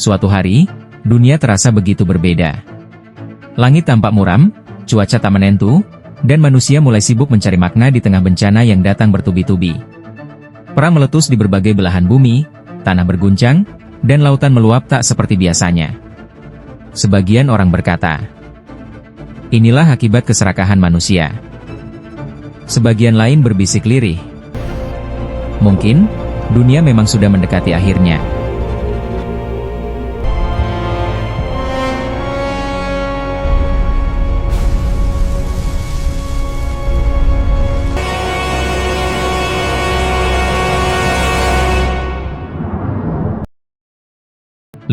Suatu hari, dunia terasa begitu berbeda. Langit tampak muram, cuaca tak menentu, dan manusia mulai sibuk mencari makna di tengah bencana yang datang bertubi-tubi. Perang meletus di berbagai belahan bumi, tanah berguncang, dan lautan meluap tak seperti biasanya. Sebagian orang berkata, inilah akibat keserakahan manusia. Sebagian lain berbisik lirih, mungkin dunia memang sudah mendekati akhirnya.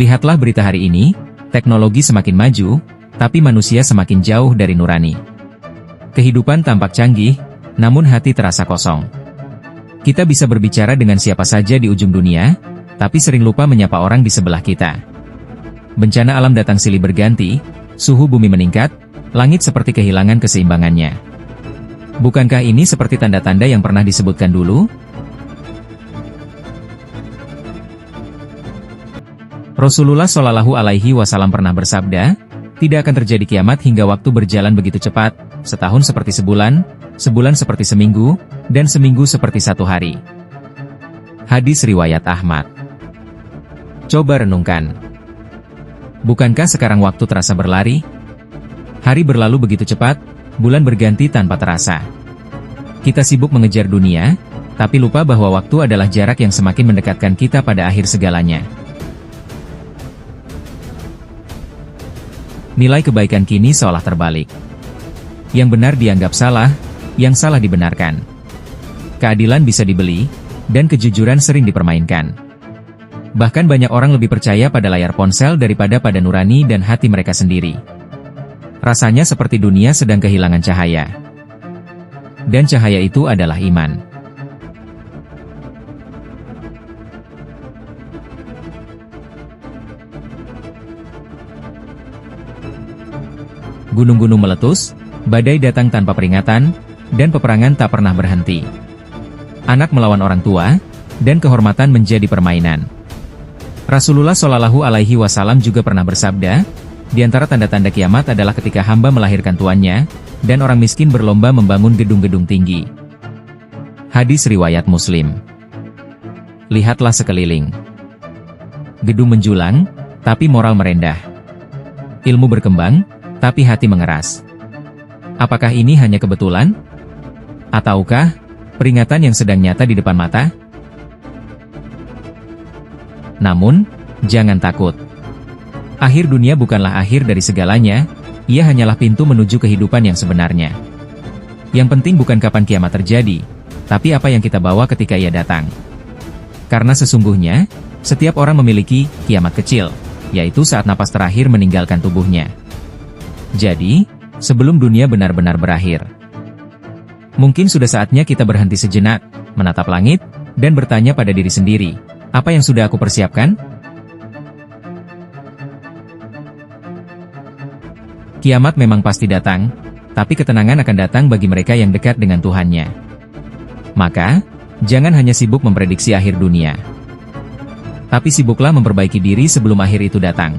Lihatlah berita hari ini, teknologi semakin maju, tapi manusia semakin jauh dari nurani. Kehidupan tampak canggih, namun hati terasa kosong. Kita bisa berbicara dengan siapa saja di ujung dunia, tapi sering lupa menyapa orang di sebelah kita. Bencana alam datang silih berganti, suhu bumi meningkat, langit seperti kehilangan keseimbangannya. Bukankah ini seperti tanda-tanda yang pernah disebutkan dulu? Rasulullah Shallallahu Alaihi Wasallam pernah bersabda, tidak akan terjadi kiamat hingga waktu berjalan begitu cepat, setahun seperti sebulan, sebulan seperti seminggu, dan seminggu seperti satu hari. Hadis riwayat Ahmad. Coba renungkan. Bukankah sekarang waktu terasa berlari? Hari berlalu begitu cepat, bulan berganti tanpa terasa. Kita sibuk mengejar dunia, tapi lupa bahwa waktu adalah jarak yang semakin mendekatkan kita pada akhir segalanya. Nilai kebaikan kini seolah terbalik. Yang benar dianggap salah, yang salah dibenarkan. Keadilan bisa dibeli, dan kejujuran sering dipermainkan. Bahkan banyak orang lebih percaya pada layar ponsel daripada pada nurani dan hati mereka sendiri. Rasanya seperti dunia sedang kehilangan cahaya. Dan cahaya itu adalah iman. Gunung-gunung meletus, badai datang tanpa peringatan, dan peperangan tak pernah berhenti. Anak melawan orang tua, dan kehormatan menjadi permainan. Rasulullah Shallallahu Alaihi Wasallam juga pernah bersabda, di antara tanda-tanda kiamat adalah ketika hamba melahirkan tuannya, dan orang miskin berlomba membangun gedung-gedung tinggi. Hadis riwayat Muslim. Lihatlah sekeliling. Gedung menjulang, tapi moral merendah. Ilmu berkembang, tapi hati mengeras. Apakah ini hanya kebetulan? Ataukah peringatan yang sedang nyata di depan mata? Namun, jangan takut. Akhir dunia bukanlah akhir dari segalanya, ia hanyalah pintu menuju kehidupan yang sebenarnya. Yang penting bukan kapan kiamat terjadi, tapi apa yang kita bawa ketika ia datang. Karena sesungguhnya, setiap orang memiliki kiamat kecil, yaitu saat napas terakhir meninggalkan tubuhnya. Jadi, sebelum dunia benar-benar berakhir, mungkin sudah saatnya kita berhenti sejenak, menatap langit, dan bertanya pada diri sendiri, apa yang sudah aku persiapkan? Kiamat memang pasti datang, tapi ketenangan akan datang bagi mereka yang dekat dengan Tuhannya. Maka, jangan hanya sibuk memprediksi akhir dunia, tapi sibuklah memperbaiki diri sebelum akhir itu datang.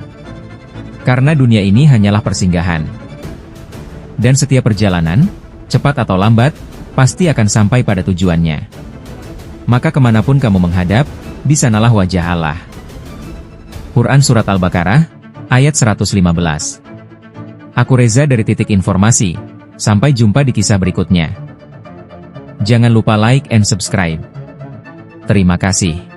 Karena dunia ini hanyalah persinggahan. Dan setiap perjalanan, cepat atau lambat, pasti akan sampai pada tujuannya. Maka kemanapun kamu menghadap, di sanalah wajah Allah. Quran Surat Al-Baqarah, ayat 115. Aku Reza dari Titik Informasi. Sampai jumpa di kisah berikutnya. Jangan lupa like and subscribe. Terima kasih.